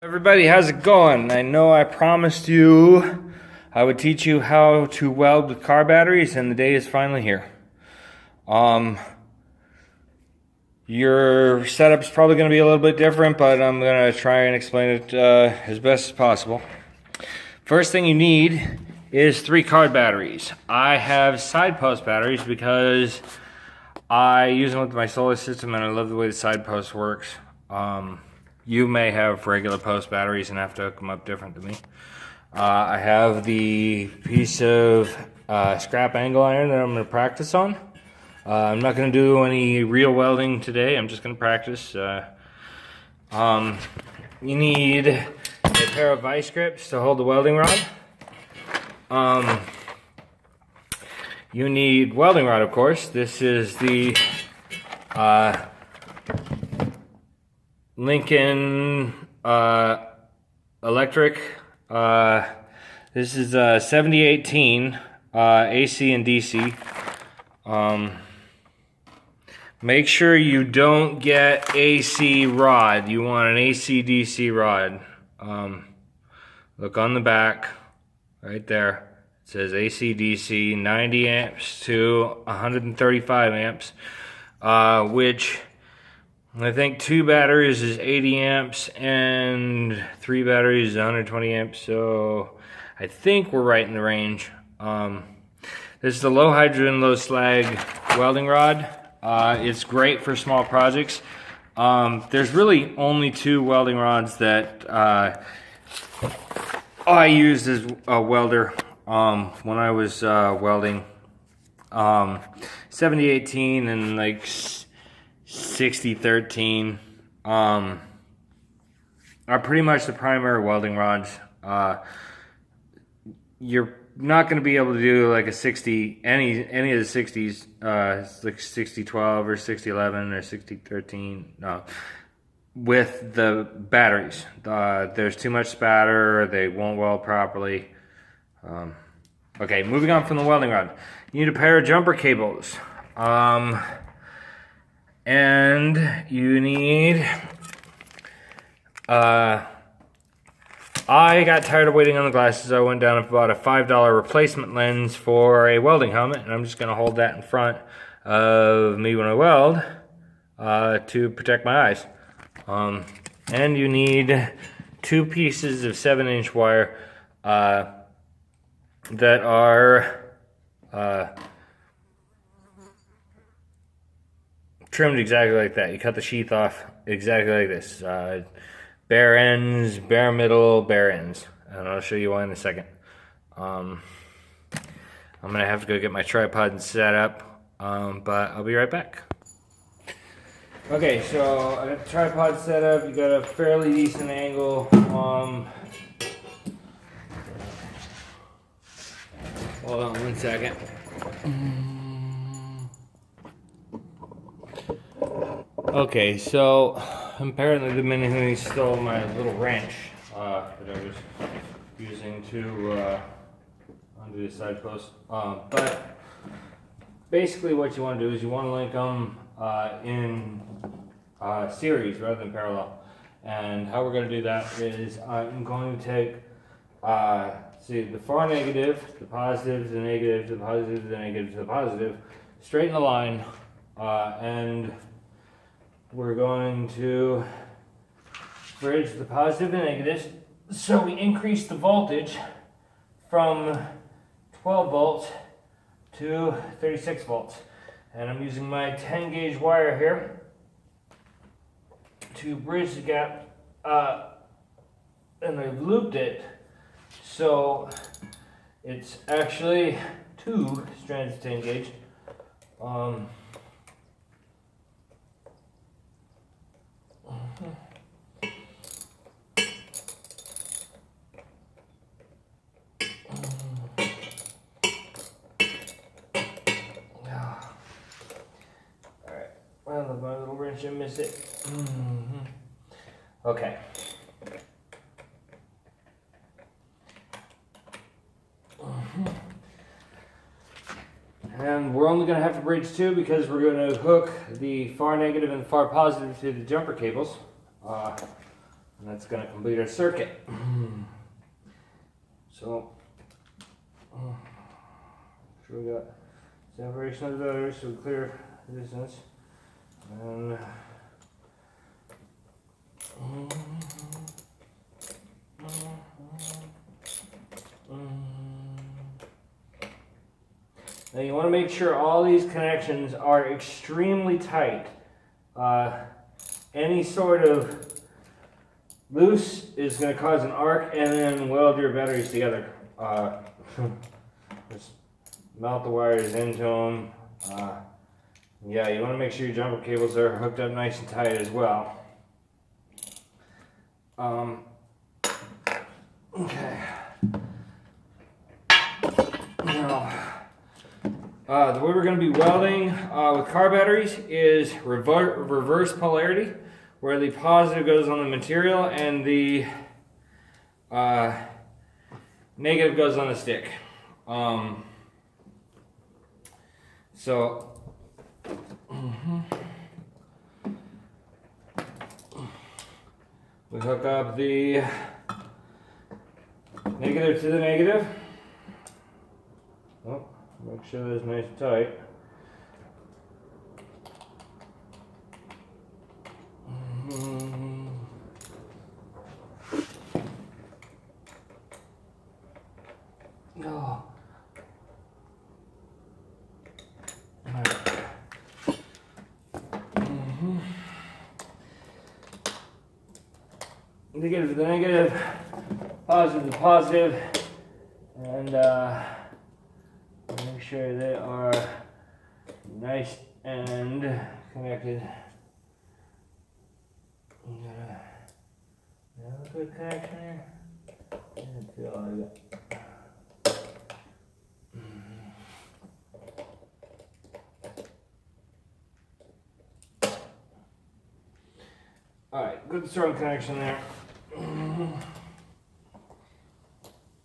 Everybody, how's it going? I know I promised you I would teach you how to weld with car batteries, and the day is finally here. Your setup's probably going to be a little bit different, but I'm going to try and explain it as best as possible. First thing you need is 3 car batteries. I have side post batteries because I use them with my solar system and I love the way the side post works. You may have regular post batteries and have to hook them up different than me. I have the piece of scrap angle iron that I'm going to practice on. I'm not going to do any real welding today. I'm just going to practice. You need a pair of vice grips to hold the welding rod. You need welding rod, of course. This is the Lincoln Electric. This is 7018 AC and DC. Make sure you don't get AC rod. You want an AC DC rod. Look on the back, right there. It says AC DC 90 amps to 135 amps, which I think 2 batteries is 80 amps and 3 batteries is 120 amps, so I think we're right in the range. This is the low hydrogen, low slag welding rod. It's great for small projects. There's really only 2 welding rods that I used as a welder when I was welding. 7018 and like 6013 are pretty much the primary welding rods. You're not going to be able to do like a 60 any of the 60s, like 6012 or 6011 or 6013. No, with the batteries. There's too much spatter. They won't weld properly. Okay, moving on from the welding rod. You need a pair of jumper cables. And you need, I got tired of waiting on the glasses. I went down and bought a $5 replacement lens for a welding helmet, and I'm just going to hold that in front of me when I weld to protect my eyes. And you need 2 pieces of 7-inch wire that are trimmed exactly like that. You cut the sheath off exactly like this. Bare ends, bare middle, bare ends. And I'll show you why in a second. I'm going to have to go get my tripod set up, but I'll be right back. Okay, so I got the tripod set up. You got a fairly decent angle. Hold on 1 second. Okay, so apparently the minute he stole my little wrench that I was using to undo the side post. But basically what you want to do is you want to link them in series rather than parallel. And how we're going to do that is I'm going to take see the far negative, the positive to the negative, to the positive to the negative, to the positive, straighten the line, and we're going to bridge the positive and negatives, so we increase the voltage from 12 volts to 36 volts. And I'm using my 10 gauge wire here to bridge the gap, and I've looped it so it's actually 2 strands of 10 gauge. Alright, well, my little wrench didn't miss it. Okay. And we're only going to have to bridge 2 because we're going to hook the far negative and the far positive to the jumper cables. And that's going to complete our circuit. So, sure we got separation of the batteries, so clear distance. And now you want to make sure all these connections are extremely tight. Any sort of loose is going to cause an arc and then weld your batteries together. Just mount the wires into them. Yeah, you want to make sure your jumper cables are hooked up nice and tight as well. Okay. Now, the way we're going to be welding with car batteries is reverse polarity, where the positive goes on the material and the negative goes on the stick. We hook up the negative to the negative. Oh, make sure that's nice and tight. Oh. Negative to the negative, positive to the positive, and make sure they are nice and connected. You gotta have a good connection here. And feel like that. Alright, good strong connection there.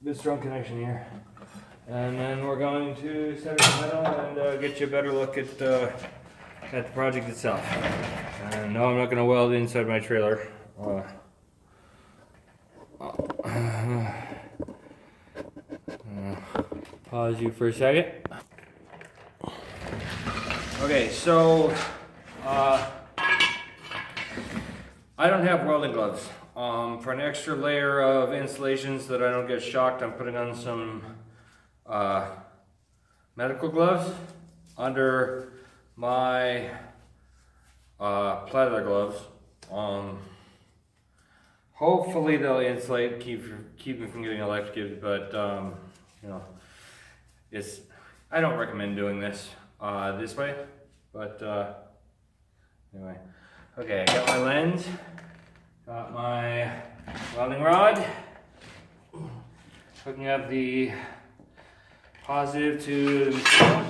Good strong connection here. And then we're going to set it in the middle and get you a better look at the project itself. And no, I'm not going to weld inside my trailer. Pause you for a second. Okay, so I don't have welding gloves. For an extra layer of insulation so that I don't get shocked, I'm putting on some medical gloves under my pleather gloves. Hopefully they'll insulate, keep me from getting electrocuted, but you know, I don't recommend doing this this way, but anyway. Okay, I got my lens, got my welding rod, hooking up the positive to the material.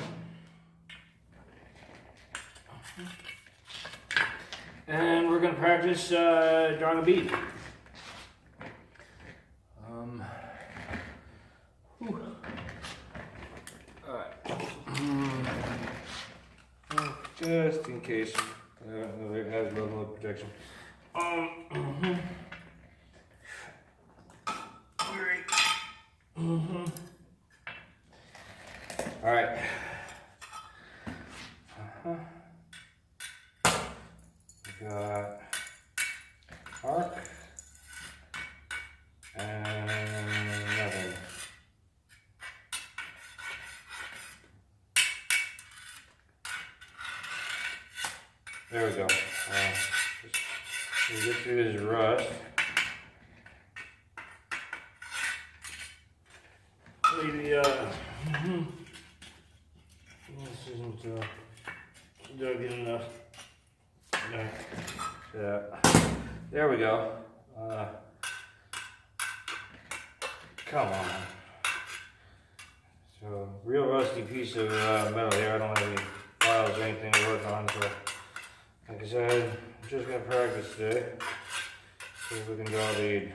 And we're going to practice drawing a bead. Alright. Just in case. It has level of protection. All right. We got arc and nothing. There we go. Just get through this rust. Maybe this isn't dug in enough. Yeah. There we go. Come on. So, real rusty piece of metal here. I don't have any files or anything to work on, so like I said, I'm just going to practice today. See if we can draw a bead.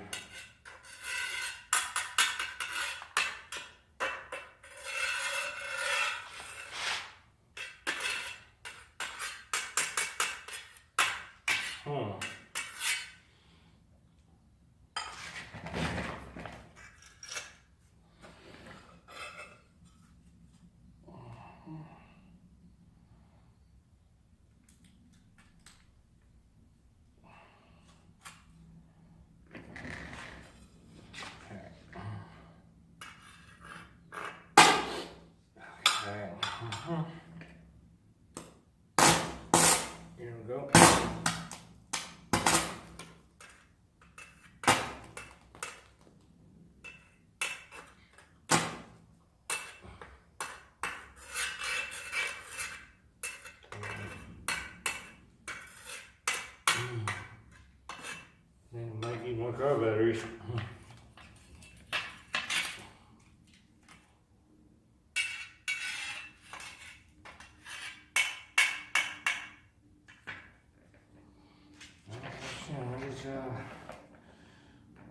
more car batteries.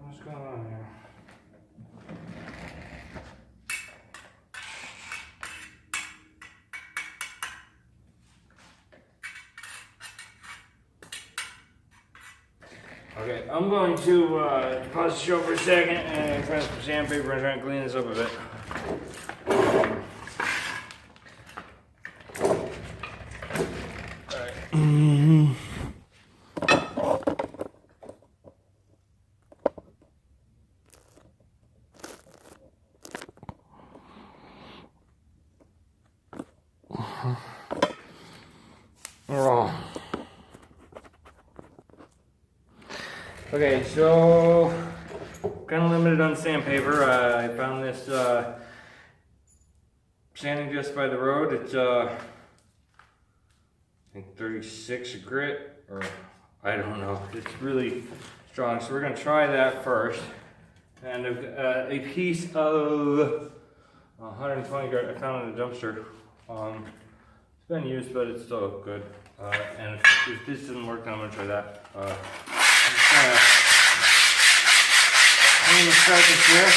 What's going on here? Okay, I'm going to pause the show for a second and grab some sandpaper and try and clean this up a bit. Okay, so kind of limited on sandpaper. I found this sanding disc by the road. It's I think 36 grit, or I don't know. It's really strong, so we're gonna try that first. And I've got a piece of 120 grit I found in a dumpster. It's been used, but it's still good. And if this doesn't work, then I'm gonna try that. I'm gonna start this here.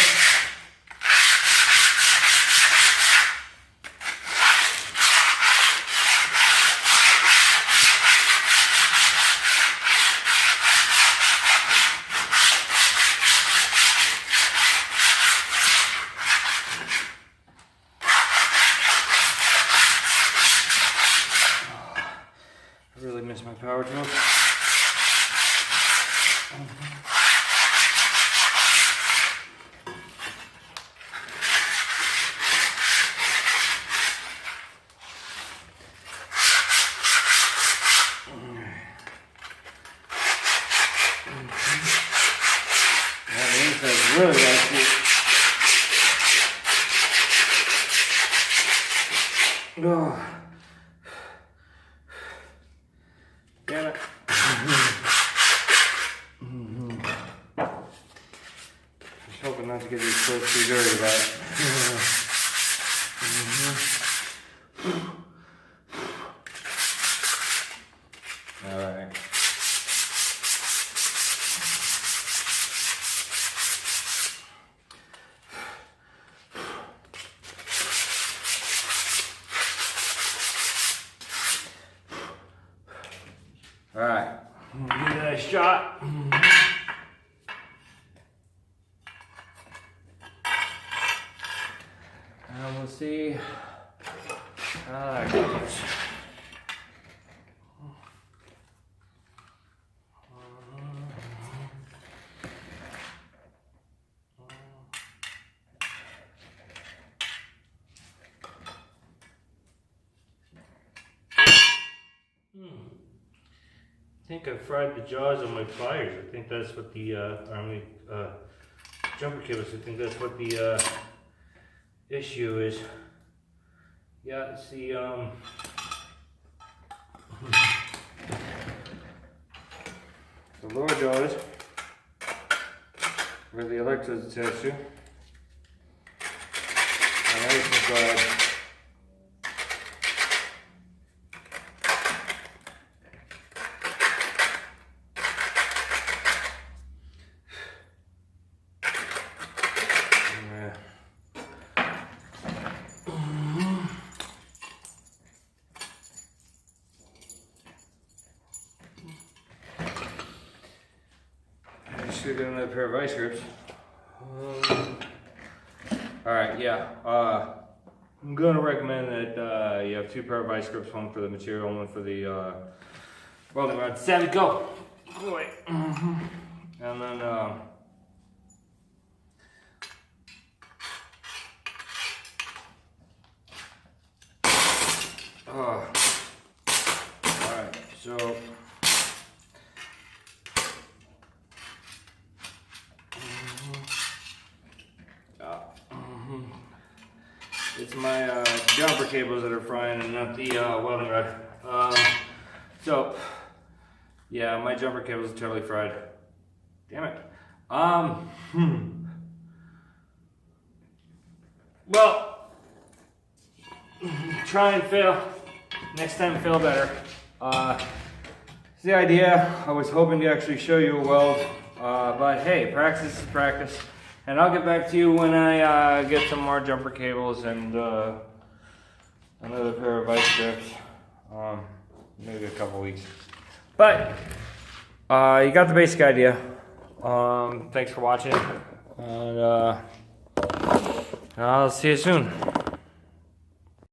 I really miss my power tool. Really nasty. Oh. Damn it. Just hoping not to get these clothes too dirty about it. All right. All right, I'm gonna give that a shot. And we'll see how that goes. I think I fried the jaws on my pliers. I think that's what the jumper cables. I think that's what the issue is. Yeah, it's the the lower jaws where the electrodes attached to. And everything's fried. Got another pair of vice grips. Alright, yeah. I'm going to recommend that you have two pair of vice grips, one for the material and one for the welding rod. Savvy, go! Wait. And then alright, so it's my jumper cables that are frying and not the welding rod. So, yeah, my jumper cables are totally fried. Damn it. Well, try and fail. Next time, fail better. It's the idea. I was hoping to actually show you a weld, but hey, practice is practice. And I'll get back to you when I get some more jumper cables and another pair of vice grips. Maybe a couple weeks. But you got the basic idea. Thanks for watching, and I'll see you soon.